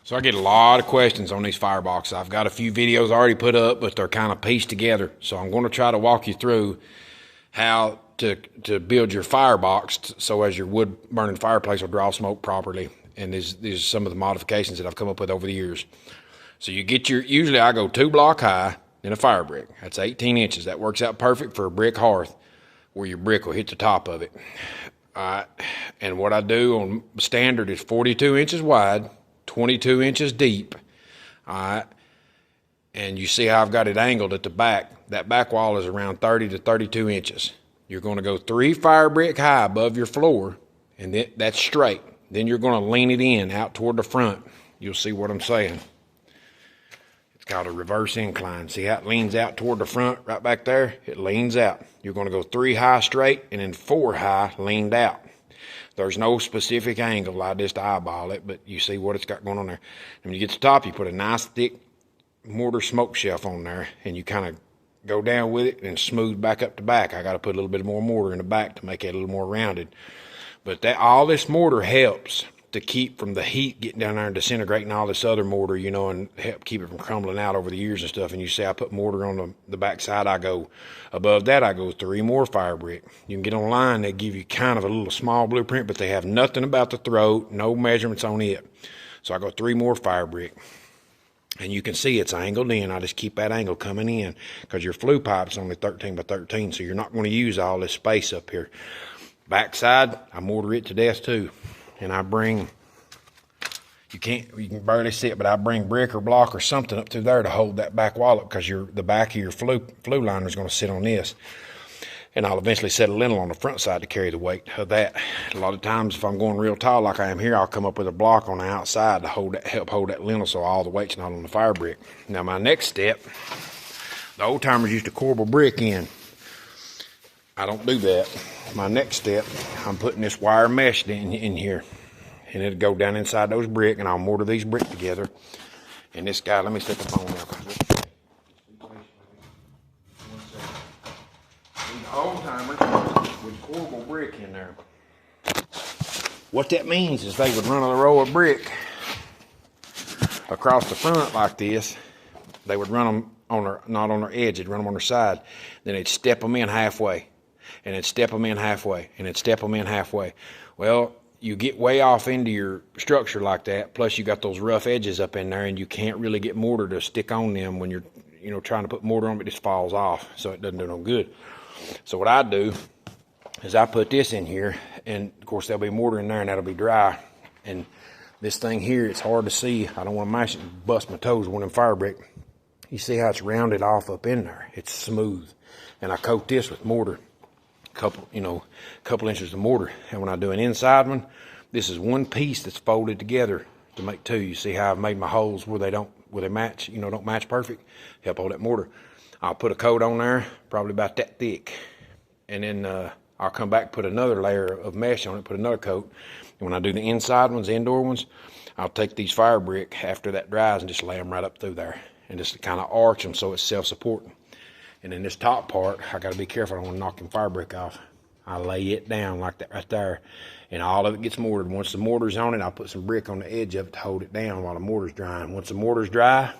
So I get a lot of questions on these fireboxes. I've got a few videos already put up, but they're kind of pieced together. So I'm going to try to walk you through how to build your firebox so as your wood burning fireplace will draw smoke properly. And these are some of the modifications that I've come up with over the years. So you get usually I go 2 block high, then a fire brick. That's 18 inches. That works out perfect for a brick hearth where your brick will hit the top of it. All right. And what I do on standard is 42 inches wide, 22 inches deep. All right. And you see how I've got it angled at the back. That back wall is around 30 to 32 inches. You're going to go 3 fire brick high above your floor, and that's straight. Then you're going to lean it in out toward the front. You'll see what I'm saying. It's called a reverse incline. See how it leans out toward the front right back there? It leans out. You're going to go 3 high straight and then 4 high leaned out. There's no specific angle. I just eyeball it, but you see what it's got going on there. And when you get to the top, you put a nice thick mortar smoke shelf on there, and you kind of go down with it and smooth back up to back. I got to put a little bit more mortar in the back to make it a little more rounded. But all this mortar helps to keep from the heat getting down there and disintegrating all this other mortar, you know, and help keep it from crumbling out over the years and stuff. And you see I put mortar on the back side. Above that, I go 3 more fire brick. You can get online. They give you kind of a little small blueprint, but they have nothing about the throat, no measurements on it. So I go 3 more fire brick. And you can see it's angled in. I just keep that angle coming in because your flue pipe's only 13 by 13, so you're not going to use all this space up here. Backside, I mortar it to death too. And I bring, you can barely see it, but I bring brick or block or something up through there to hold that back wall up, because the back of your flue liner is going to sit on this. And I'll eventually set a lintel on the front side to carry the weight of that. A lot of times, if I'm going real tall like I am here, I'll come up with a block on the outside to help hold that lintel so all the weight's not on the fire brick. Now, my next step, the old timers used to corbel brick in. I don't do that. My next step, I'm putting this wire mesh in here, and it'll go down inside those brick, and I'll mortar these brick together. And this guy, let me set the phone down. Old timers would corbel brick in there. What that means is they would run a row of brick across the front like this. They would run them not on their edge, they'd run them on their side. Then they'd step them in halfway, and they'd step them in halfway, and they'd step them in halfway. Well, you get way off into your structure like that, plus you got those rough edges up in there, and you can't really get mortar to stick on them when you're trying to put mortar on, but it just falls off, so it doesn't do no good. So what I do is I put this in here, and of course there'll be mortar in there, and that'll be dry. And this thing here, it's hard to see. I don't want to mash it and bust my toes with one of them fire brick. You see how it's rounded off up in there? It's smooth. And I coat this with mortar, couple inches of mortar. And when I do an inside one, this is one piece that's folded together to make 2. You see how I've made my holes where they match, don't match perfect. Help hold that mortar. I'll put a coat on there, probably about that thick. And then I'll come back, put another layer of mesh on it, put another coat. And when I do the inside ones, the indoor ones, I'll take these fire brick after that dries and just lay them right up through there. And just kind of arch them so it's self-supporting. And then this top part, I got to be careful. I don't want to knock them fire brick off. I lay it down like that right there. And all of it gets mortared. Once the mortar's on it, I'll put some brick on the edge of it to hold it down while the mortar's drying. Once the mortar's dry,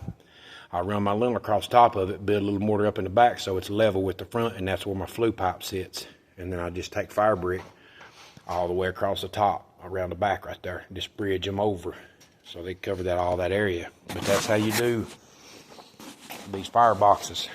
I run my lintel across the top of it, build a little mortar up in the back so it's level with the front, and that's where my flue pipe sits. And then I just take fire brick all the way across the top, around the back right there, and just bridge them over so they cover all that area. But that's how you do these fire boxes.